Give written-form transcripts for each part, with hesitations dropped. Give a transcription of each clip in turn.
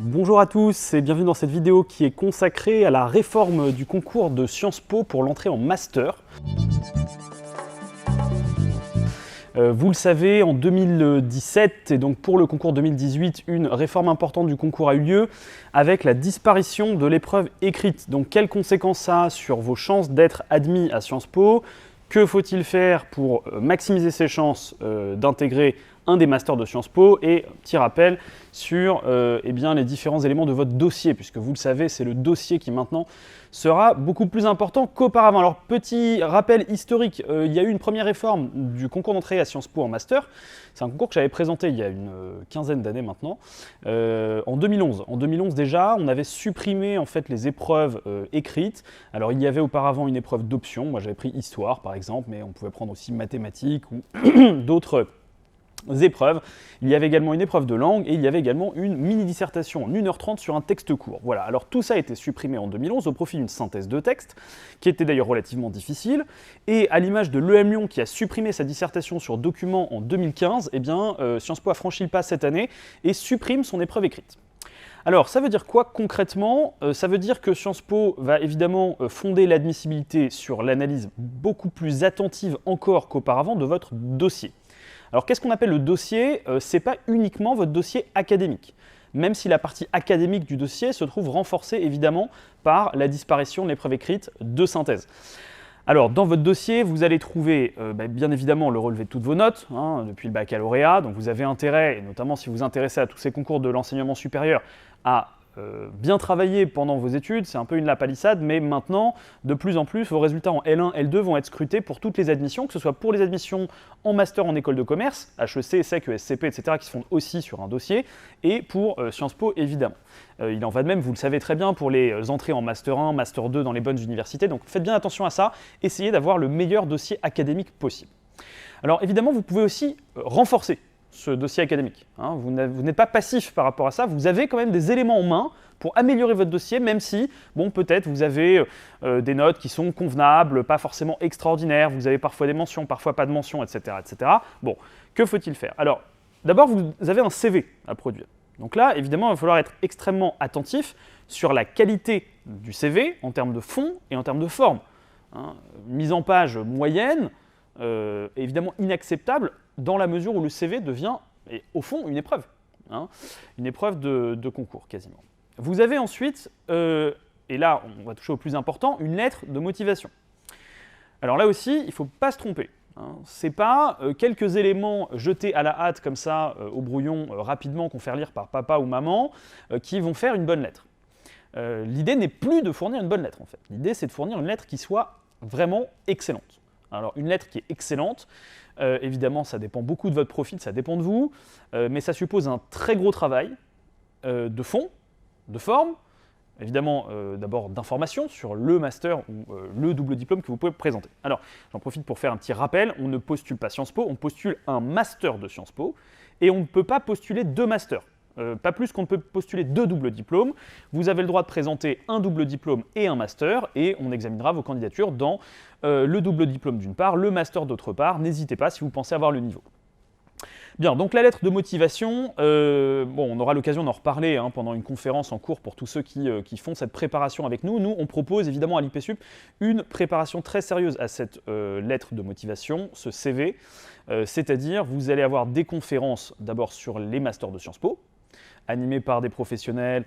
Bonjour à tous et bienvenue dans cette vidéo qui est consacrée à la réforme du concours de Sciences Po pour l'entrée en master. Vous le savez, en 2017 et donc pour le concours 2018, une réforme importante du concours a eu lieu avec la disparition de l'épreuve écrite. Donc quelles conséquences ça a sur vos chances d'être admis à Sciences Po? Que faut-il faire pour maximiser ses chances d'intégrer un des masters de Sciences Po? Et petit rappel sur les différents éléments de votre dossier, puisque vous le savez, c'est le dossier qui maintenant sera beaucoup plus important qu'auparavant. Alors petit rappel historique, il y a eu une première réforme du concours d'entrée à Sciences Po en master. C'est un concours que j'avais présenté il y a une quinzaine d'années maintenant, en 2011. En 2011 déjà, on avait supprimé en fait les épreuves écrites. Alors il y avait auparavant une épreuve d'option, moi j'avais pris histoire par exemple, mais on pouvait prendre aussi mathématiques ou d'autres épreuves. Il y avait également une épreuve de langue et il y avait également une mini-dissertation en 1h30 sur un texte court. Voilà, alors tout ça a été supprimé en 2011 au profit d'une synthèse de texte, qui était d'ailleurs relativement difficile, et à l'image de l'EM Lyon qui a supprimé sa dissertation sur document en 2015, Sciences Po a franchi le pas cette année et supprime son épreuve écrite. Alors, ça veut dire quoi concrètement? Ça veut dire que Sciences Po va évidemment fonder l'admissibilité sur l'analyse beaucoup plus attentive encore qu'auparavant de votre dossier. Alors qu'est-ce qu'on appelle le dossier? Ce n'est pas uniquement votre dossier académique, même si la partie académique du dossier se trouve renforcée évidemment par la disparition de l'épreuve écrite de synthèse. Alors dans votre dossier, vous allez trouver bien évidemment le relevé de toutes vos notes, depuis le baccalauréat, donc vous avez intérêt, et notamment si vous vous intéressez à tous ces concours de l'enseignement supérieur, à bien travailler pendant vos études. C'est un peu une lapalissade, mais maintenant, de plus en plus, vos résultats en L1, L2 vont être scrutés pour toutes les admissions, que ce soit pour les admissions en master en école de commerce, HEC, SEC, ESCP, etc., qui se font aussi sur un dossier, et pour Sciences Po, évidemment. Il en va de même, vous le savez très bien, pour les entrées en Master 1, Master 2 dans les bonnes universités, donc faites bien attention à ça, essayez d'avoir le meilleur dossier académique possible. Alors évidemment, vous pouvez aussi renforcer ce dossier académique. Vous n'êtes pas passif par rapport à ça, vous avez quand même des éléments en main pour améliorer votre dossier, même si, peut-être vous avez des notes qui sont convenables, pas forcément extraordinaires, vous avez parfois des mentions, parfois pas de mentions, etc. etc. Bon, que faut-il faire? Alors, d'abord, vous avez un CV à produire. Donc là, évidemment, il va falloir être extrêmement attentif sur la qualité du CV en termes de fond et en termes de forme. Mise en page moyenne, évidemment inacceptable, dans la mesure où le CV devient, au fond, une épreuve. Une épreuve de concours, quasiment. Vous avez ensuite, et là, on va toucher au plus important, une lettre de motivation. Alors là aussi, il ne faut pas se tromper. Ce n'est pas quelques éléments jetés à la hâte, comme ça, au brouillon, rapidement, qu'on fait lire par papa ou maman, qui vont faire une bonne lettre. L'idée n'est plus de fournir une bonne lettre, en fait. L'idée, c'est de fournir une lettre qui soit vraiment excellente. Alors, une lettre qui est excellente, évidemment, ça dépend beaucoup de votre profil, ça dépend de vous, mais ça suppose un très gros travail de fond, de forme, évidemment d'abord d'information sur le master ou le double diplôme que vous pouvez présenter. Alors, j'en profite pour faire un petit rappel, on ne postule pas Sciences Po, on postule un master de Sciences Po, et on ne peut pas postuler deux masters. Pas plus qu'on ne peut postuler deux doubles diplômes. Vous avez le droit de présenter un double diplôme et un master, et on examinera vos candidatures dans le double diplôme d'une part, le master d'autre part. N'hésitez pas si vous pensez avoir le niveau. Bien, donc la lettre de motivation, on aura l'occasion d'en reparler pendant une conférence en cours pour tous ceux qui font cette préparation avec nous. Nous, on propose évidemment à l'IPSUP une préparation très sérieuse à cette lettre de motivation, ce CV, c'est-à-dire vous allez avoir des conférences d'abord sur les masters de Sciences Po, animés par des professionnels,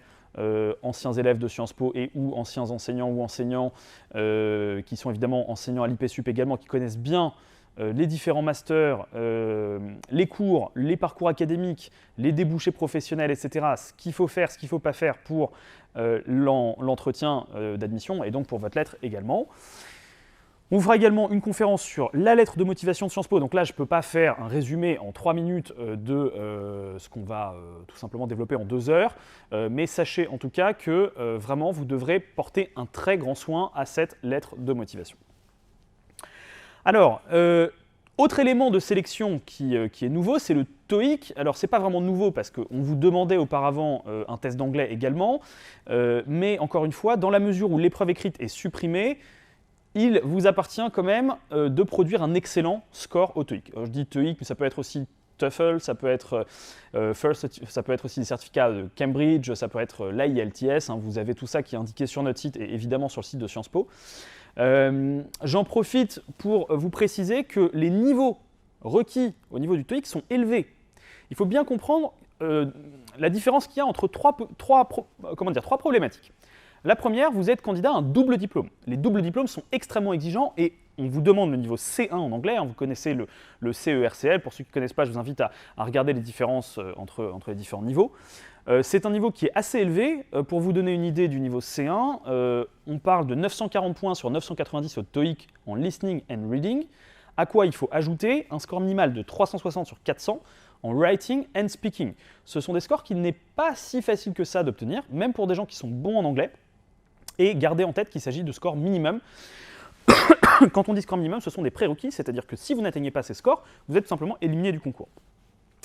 anciens élèves de Sciences Po et ou anciens enseignants ou enseignants qui sont évidemment enseignants à l'IPSUP également, qui connaissent bien les différents masters, les cours, les parcours académiques, les débouchés professionnels, etc., ce qu'il faut faire, ce qu'il ne faut pas faire pour l'entretien d'admission et donc pour votre lettre également. On fera également une conférence sur la lettre de motivation de Sciences Po. Donc là, je ne peux pas faire un résumé en 3 minutes de ce qu'on va tout simplement développer en 2 heures. Mais sachez en tout cas que vraiment, vous devrez porter un très grand soin à cette lettre de motivation. Alors, autre élément de sélection qui est nouveau, c'est le TOEIC. Alors, ce n'est pas vraiment nouveau parce qu'on vous demandait auparavant un test d'anglais également. Mais encore une fois, dans la mesure où l'épreuve écrite est supprimée, il vous appartient quand même de produire un excellent score au TOEIC. Alors, je dis TOEIC, mais ça peut être aussi TOEFL, ça peut être ça peut être aussi des certificats de Cambridge, ça peut être l'IELTS, hein, vous avez tout ça qui est indiqué sur notre site et évidemment sur le site de Sciences Po. J'en profite pour vous préciser que les niveaux requis au niveau du TOEIC sont élevés. Il faut bien comprendre la différence qu'il y a entre trois problématiques. La première, vous êtes candidat à un double diplôme. Les doubles diplômes sont extrêmement exigeants et on vous demande le niveau C1 en anglais, hein, vous connaissez le CERCL, pour ceux qui ne connaissent pas, je vous invite à regarder les différences entre les différents niveaux. C'est un niveau qui est assez élevé. Pour vous donner une idée du niveau C1, on parle de 940 points sur 990 au TOEIC en listening and reading, à quoi il faut ajouter un score minimal de 360 sur 400 en writing and speaking. Ce sont des scores qui n'est pas si facile que ça d'obtenir, même pour des gens qui sont bons en anglais. Et gardez en tête qu'il s'agit de scores minimum. Quand on dit score minimum, ce sont des prérequis, c'est-à-dire que si vous n'atteignez pas ces scores, vous êtes tout simplement éliminé du concours.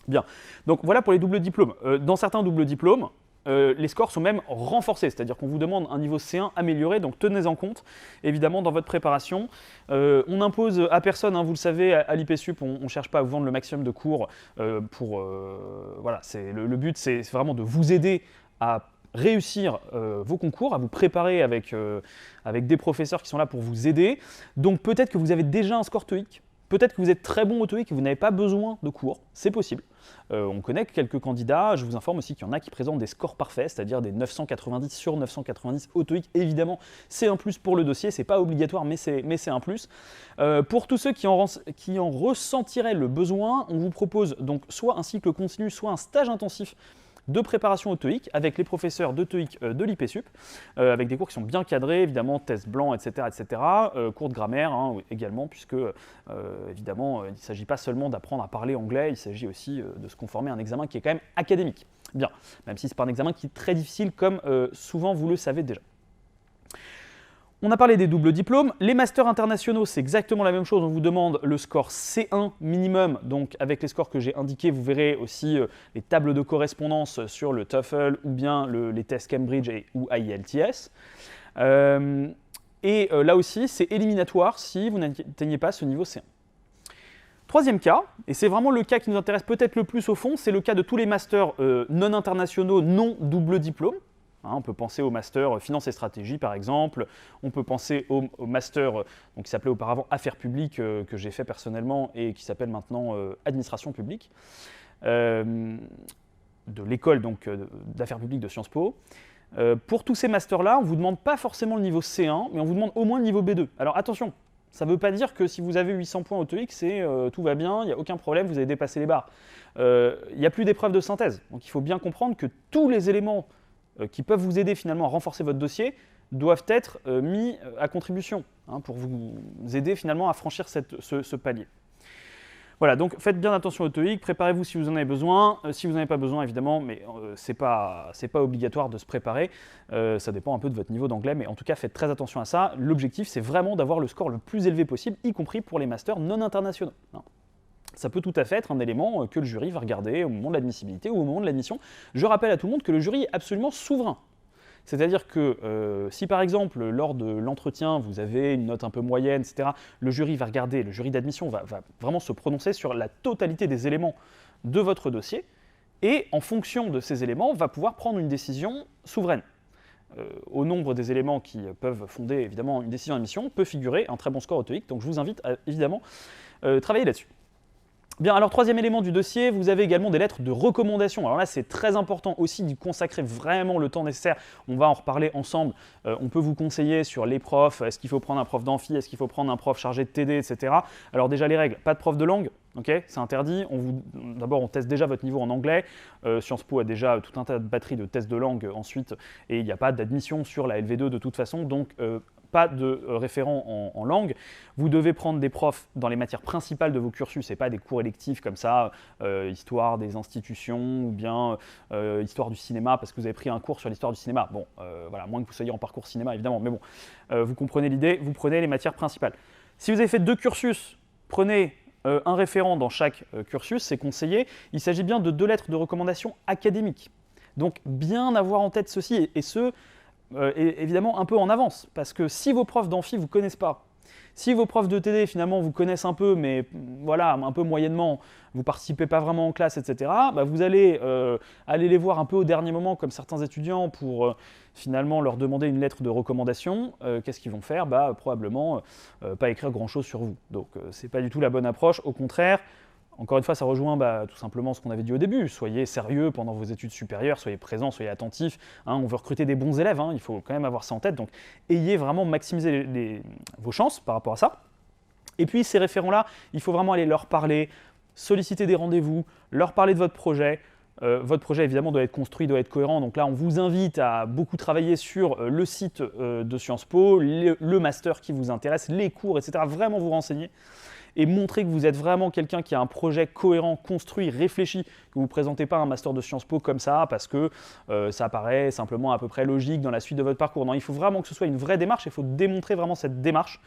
Bien, donc voilà pour les doubles diplômes. Dans certains doubles diplômes, les scores sont même renforcés, c'est-à-dire qu'on vous demande un niveau C1 amélioré, donc tenez-en compte, évidemment, dans votre préparation. On impose à personne, hein, vous le savez, à l'IPSUP, on ne cherche pas à vous vendre le maximum de cours. Voilà, le but, c'est vraiment de vous aider à réussir vos concours, à vous préparer avec des professeurs qui sont là pour vous aider. Donc peut-être que vous avez déjà un score TOEIC, peut-être que vous êtes très bon au TOEIC et que vous n'avez pas besoin de cours, c'est possible. On connaît quelques candidats, je vous informe aussi qu'il y en a qui présentent des scores parfaits, c'est-à-dire des 990 sur 990 au TOEIC. Évidemment, c'est un plus pour le dossier, c'est pas obligatoire, mais c'est un plus. Pour tous ceux qui en ressentiraient le besoin, on vous propose donc soit un cycle continu, soit un stage intensif de préparation au TOEIC avec les professeurs de TOEIC de l'IPSUP, avec des cours qui sont bien cadrés, évidemment, tests blancs, etc., cours de grammaire hein, également, puisque évidemment, il ne s'agit pas seulement d'apprendre à parler anglais, il s'agit aussi de se conformer à un examen qui est quand même académique. Bien, même si ce n'est pas un examen qui est très difficile, comme souvent vous le savez déjà. On a parlé des doubles diplômes. Les masters internationaux, c'est exactement la même chose. On vous demande le score C1 minimum. Donc, avec les scores que j'ai indiqués, vous verrez aussi les tables de correspondance sur le TOEFL ou bien les tests Cambridge ou IELTS. Là aussi, c'est éliminatoire si vous n'atteignez pas ce niveau C1. Troisième cas, et c'est vraiment le cas qui nous intéresse peut-être le plus au fond, c'est le cas de tous les masters non internationaux, non double diplôme. On peut penser au master finance et stratégie par exemple, on peut penser au master qui s'appelait auparavant affaires publiques que j'ai fait personnellement et qui s'appelle maintenant administration publique, de l'école d'affaires publiques de Sciences Po. Pour tous ces masters-là, on ne vous demande pas forcément le niveau C1, mais on vous demande au moins le niveau B2. Alors attention, ça ne veut pas dire que si vous avez 800 points au TOEIC, tout va bien, il n'y a aucun problème, vous avez dépassé les barres. Il n'y a plus d'épreuve de synthèse, donc il faut bien comprendre que tous les éléments qui peuvent vous aider finalement à renforcer votre dossier doivent être mis à contribution pour vous aider finalement à franchir ce palier. Voilà, donc faites bien attention au TOEIC, préparez-vous si vous en avez besoin. Si vous n'en avez pas besoin, évidemment, mais ce n'est pas obligatoire de se préparer. Ça dépend un peu de votre niveau d'anglais, mais en tout cas, faites très attention à ça. L'objectif, c'est vraiment d'avoir le score le plus élevé possible, y compris pour les masters non internationaux. Ça peut tout à fait être un élément que le jury va regarder au moment de l'admissibilité ou au moment de l'admission. Je rappelle à tout le monde que le jury est absolument souverain. C'est-à-dire que si par exemple lors de l'entretien vous avez une note un peu moyenne, etc., le jury va regarder, le jury d'admission va vraiment se prononcer sur la totalité des éléments de votre dossier et en fonction de ces éléments va pouvoir prendre une décision souveraine. Au nombre des éléments qui peuvent fonder évidemment une décision d'admission peut figurer un très bon score au TOEIC, donc je vous invite à évidemment travailler là-dessus. Bien, alors troisième élément du dossier, vous avez également des lettres de recommandation. Alors là, c'est très important aussi d'y consacrer vraiment le temps nécessaire. On va en reparler ensemble. On peut vous conseiller sur les profs, est-ce qu'il faut prendre un prof d'amphi, est-ce qu'il faut prendre un prof chargé de TD, etc. Alors déjà les règles, pas de prof de langue, okay, c'est interdit. D'abord, on teste déjà votre niveau en anglais. Sciences Po a déjà tout un tas de batteries de tests de langue ensuite, et il n'y a pas d'admission sur la LV2 de toute façon, donc pas de référent en langue. Vous devez prendre des profs dans les matières principales de vos cursus et pas des cours électifs comme ça, histoire des institutions ou bien histoire du cinéma parce que vous avez pris un cours sur l'histoire du cinéma. Bon, voilà, moins que vous soyez en parcours cinéma évidemment, mais bon, vous comprenez l'idée, vous prenez les matières principales. Si vous avez fait 2 cursus, prenez un référent dans chaque cursus, c'est conseillé. Il s'agit bien de 2 lettres de recommandation académiques. Donc bien avoir en tête ceci et évidemment un peu en avance, parce que si vos profs d'amphi ne vous connaissent pas, Si vos profs de TD finalement vous connaissent un peu, mais voilà, un peu moyennement, vous ne participez pas vraiment en classe, etc., bah, vous allez aller les voir un peu au dernier moment, comme certains étudiants, pour finalement leur demander une lettre de recommandation. Qu'est-ce qu'ils vont faire? Bah, probablement pas écrire grand-chose sur vous. Donc ce n'est pas du tout la bonne approche, au contraire. Encore une fois, ça rejoint tout simplement ce qu'on avait dit au début. Soyez sérieux pendant vos études supérieures, soyez présents, soyez attentifs. Hein, on veut recruter des bons élèves, hein, il faut quand même avoir ça en tête. Donc, ayez vraiment maximisé vos chances par rapport à ça. Et puis, ces référents-là, il faut vraiment aller leur parler, solliciter des rendez-vous, leur parler de votre projet. Votre projet, évidemment, doit être construit, doit être cohérent. Donc là, on vous invite à beaucoup travailler sur le site de Sciences Po, le master qui vous intéresse, les cours, etc. Vraiment vous renseigner et montrer que vous êtes vraiment quelqu'un qui a un projet cohérent, construit, réfléchi, que vous ne présentez pas un master de Sciences Po comme ça parce que ça paraît simplement à peu près logique dans la suite de votre parcours. Non, il faut vraiment que ce soit une vraie démarche, il faut démontrer vraiment cette démarche.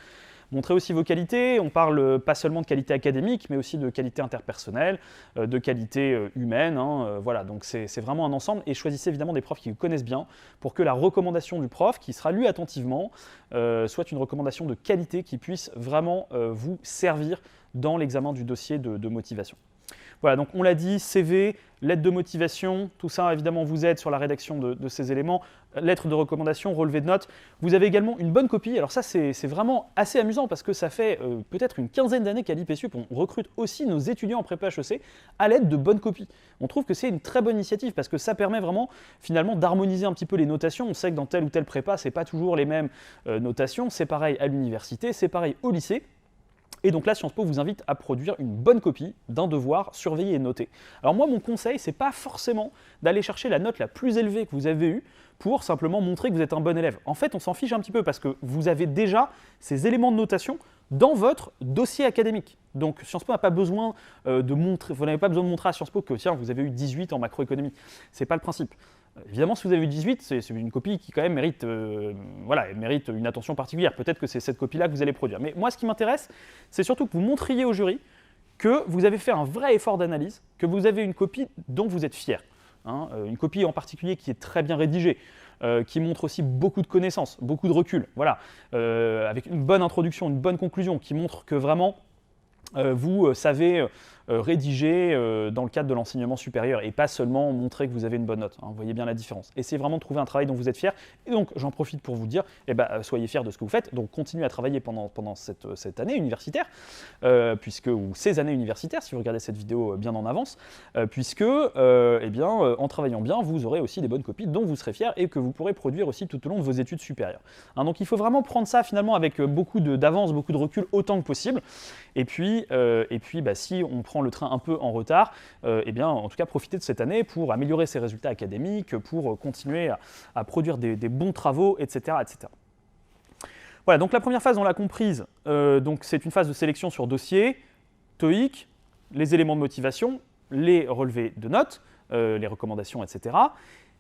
Montrer aussi vos qualités, on parle pas seulement de qualité académique, mais aussi de qualité interpersonnelle, de qualité humaine. Hein, voilà, donc c'est vraiment un ensemble. Et choisissez évidemment des profs qui vous connaissent bien pour que la recommandation du prof, qui sera lue attentivement, soit une recommandation de qualité qui puisse vraiment vous servir dans l'examen du dossier de motivation. Voilà, donc on l'a dit, CV, lettre de motivation, tout ça évidemment vous aide sur la rédaction de ces éléments, lettre de recommandation, relevé de notes. Vous avez également une bonne copie, alors ça c'est vraiment assez amusant parce que ça fait peut-être une quinzaine d'années qu'à l'IPSUP on recrute aussi nos étudiants en prépa HEC à l'aide de bonnes copies. On trouve que c'est une très bonne initiative parce que ça permet vraiment finalement d'harmoniser un petit peu les notations. On sait que dans telle ou telle prépa, c'est pas toujours les mêmes notations, c'est pareil à l'université, c'est pareil au lycée. Et donc là, Sciences Po vous invite à produire une bonne copie d'un devoir surveillé et noté. Alors moi, mon conseil, c'est pas forcément d'aller chercher la note la plus élevée que vous avez eue pour simplement montrer que vous êtes un bon élève. En fait, on s'en fiche un petit peu parce que vous avez déjà ces éléments de notation dans votre dossier académique. Donc Sciences Po n'a pas besoin de montrer, vous n'avez pas besoin de montrer à Sciences Po que tiens, vous avez eu 18 en macroéconomie. C'est pas le principe. Évidemment, si vous avez eu 18, c'est une copie qui quand même mérite, elle mérite une attention particulière. Peut-être que c'est cette copie-là que vous allez produire. Mais moi, ce qui m'intéresse, c'est surtout que vous montriez au jury que vous avez fait un vrai effort d'analyse, que vous avez une copie dont vous êtes fier. Hein, une copie en particulier qui est très bien rédigée, qui montre aussi beaucoup de connaissances, beaucoup de recul, voilà, avec une bonne introduction, une bonne conclusion, qui montre que vraiment vous savez rédiger dans le cadre de l'enseignement supérieur et pas seulement montrer que vous avez une bonne note. Hein, vous voyez bien la différence. Essayez vraiment de trouver un travail dont vous êtes fier. Et donc, j'en profite pour vous dire, soyez fiers de ce que vous faites. Donc, continuez à travailler pendant cette année universitaire, ou ces années universitaires, si vous regardez cette vidéo bien en avance, en travaillant bien, vous aurez aussi des bonnes copies dont vous serez fiers et que vous pourrez produire aussi tout au long de vos études supérieures. Hein, donc, il faut vraiment prendre ça finalement avec beaucoup d'avance, beaucoup de recul autant que possible. Et puis si on prend le train un peu en retard, en tout cas, profitez de cette année pour améliorer ses résultats académiques, pour continuer à produire des bons travaux, etc., etc. Voilà, donc la première phase, on l'a comprise, donc c'est une phase de sélection sur dossier, TOEIC, les éléments de motivation, les relevés de notes, les recommandations, etc.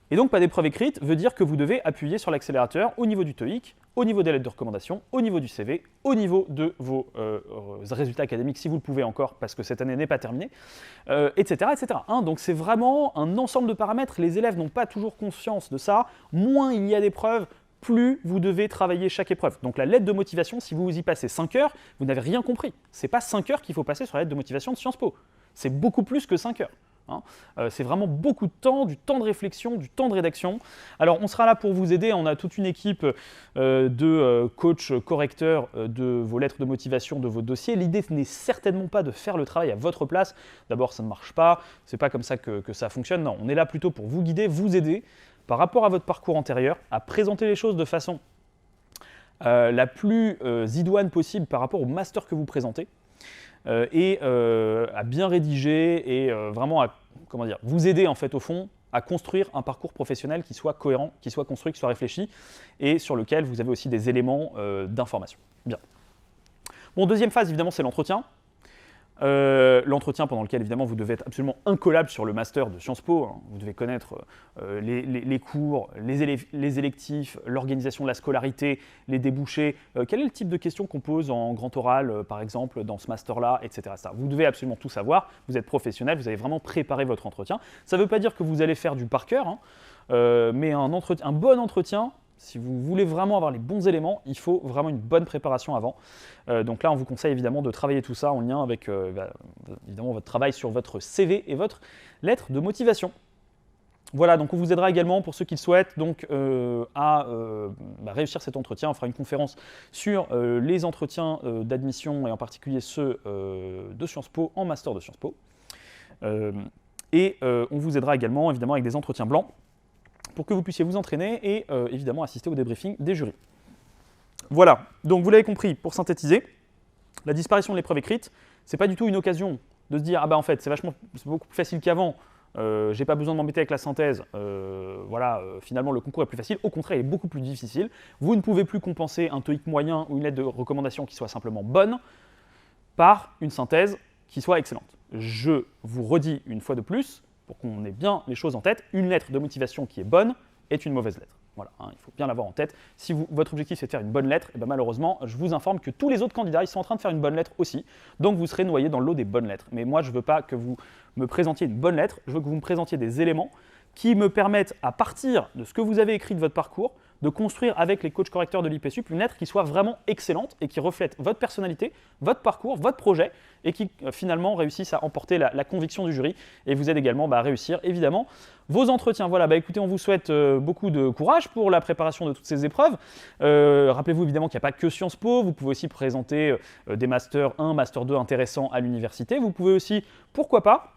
Et donc, pas d'épreuve écrite veut dire que vous devez appuyer sur l'accélérateur au niveau du TOEIC, au niveau des lettres de recommandation, au niveau du CV, au niveau de vos résultats académiques, si vous le pouvez encore, parce que cette année n'est pas terminée, etc. etc. Hein, donc, c'est vraiment un ensemble de paramètres. Les élèves n'ont pas toujours conscience de ça. Moins il y a d'épreuves, plus vous devez travailler chaque épreuve. Donc, la lettre de motivation, si vous y passez 5 heures, vous n'avez rien compris. Ce n'est pas 5 heures qu'il faut passer sur la lettre de motivation de Sciences Po. C'est beaucoup plus que 5 heures. Hein. C'est vraiment beaucoup de temps, du temps de réflexion, du temps de rédaction. Alors on sera là pour vous aider, on a toute une équipe de coachs correcteurs de vos lettres de motivation, de vos dossiers. L'idée n'est certainement pas de faire le travail à votre place. D'abord ça ne marche pas, c'est pas comme ça que ça fonctionne. Non, on est là plutôt pour vous guider, vous aider par rapport à votre parcours antérieur, à présenter les choses de façon la plus idoine possible par rapport au master que vous présentez. À bien rédiger et vraiment à vous aider en fait au fond à construire un parcours professionnel qui soit cohérent, qui soit construit, qui soit réfléchi et sur lequel vous avez aussi des éléments d'information. Bien. Bon, deuxième phase évidemment c'est l'entretien. L'entretien pendant lequel évidemment vous devez être absolument incollable sur le master de Sciences Po. Hein. Vous devez connaître les cours, les électifs, l'organisation de la scolarité, les débouchés. Quel est le type de questions qu'on pose en grand oral, par exemple, dans ce master-là, etc. Vous devez absolument tout savoir. Vous êtes professionnel, vous avez vraiment préparé votre entretien. Ça ne veut pas dire que vous allez faire du par cœur, hein, mais un bon entretien, Si vous voulez vraiment avoir les bons éléments, il faut vraiment une bonne préparation avant. Donc là, on vous conseille évidemment de travailler tout ça en lien avec évidemment votre travail sur votre CV et votre lettre de motivation. Voilà, donc on vous aidera également pour ceux qui le souhaitent donc, à réussir cet entretien. On fera une conférence sur les entretiens d'admission et en particulier ceux de Sciences Po en master de Sciences Po. On vous aidera également évidemment avec des entretiens blancs pour que vous puissiez vous entraîner et évidemment assister au débriefing des jurys. Voilà, donc vous l'avez compris, pour synthétiser, la disparition de l'épreuve écrite, c'est pas du tout une occasion de se dire ah bah en fait c'est beaucoup plus facile qu'avant. J'ai pas besoin de m'embêter avec la synthèse, finalement le concours est plus facile, au contraire il est beaucoup plus difficile. Vous ne pouvez plus compenser un TOEIC moyen ou une lettre de recommandation qui soit simplement bonne par une synthèse qui soit excellente. Je vous redis une fois de plus, pour qu'on ait bien les choses en tête, une lettre de motivation qui est bonne est une mauvaise lettre. Voilà, il faut bien l'avoir en tête. Si votre objectif c'est de faire une bonne lettre, et malheureusement, je vous informe que tous les autres candidats ils sont en train de faire une bonne lettre aussi. Donc vous serez noyé dans le lot des bonnes lettres. Mais moi, je ne veux pas que vous me présentiez une bonne lettre, je veux que vous me présentiez des éléments qui me permettent, à partir de ce que vous avez écrit de votre parcours, de construire avec les coachs correcteurs de l'IPSUP une lettre qui soit vraiment excellente et qui reflète votre personnalité, votre parcours, votre projet et qui finalement réussisse à emporter la conviction du jury et vous aide également à réussir évidemment vos entretiens. Voilà, écoutez, on vous souhaite beaucoup de courage pour la préparation de toutes ces épreuves. Rappelez-vous évidemment qu'il n'y a pas que Sciences Po, vous pouvez aussi présenter des Master 1, Master 2 intéressants à l'université. Vous pouvez aussi, pourquoi pas,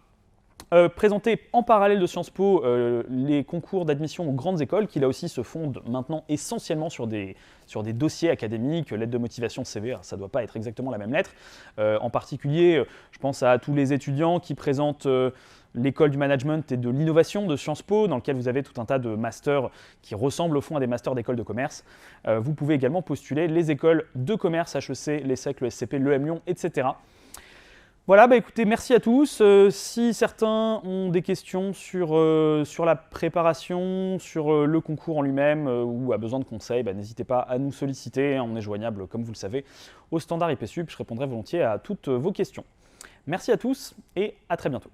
présenter en parallèle de Sciences Po les concours d'admission aux grandes écoles qui là aussi se fondent maintenant essentiellement sur des dossiers académiques, lettre de motivation, CV, ça ne doit pas être exactement la même lettre. En particulier, je pense à tous les étudiants qui présentent l'école du management et de l'innovation de Sciences Po, dans lequel vous avez tout un tas de masters qui ressemblent au fond à des masters d'écoles de commerce. Vous pouvez également postuler les écoles de commerce, HEC, l'ESSEC, le SCP, l'EM Lyon, etc. Voilà, écoutez, merci à tous. Si certains ont des questions sur la préparation, sur le concours en lui-même ou a besoin de conseils, n'hésitez pas à nous solliciter. On est joignable, comme vous le savez, au standard IPSUP. Je répondrai volontiers à toutes vos questions. Merci à tous et à très bientôt.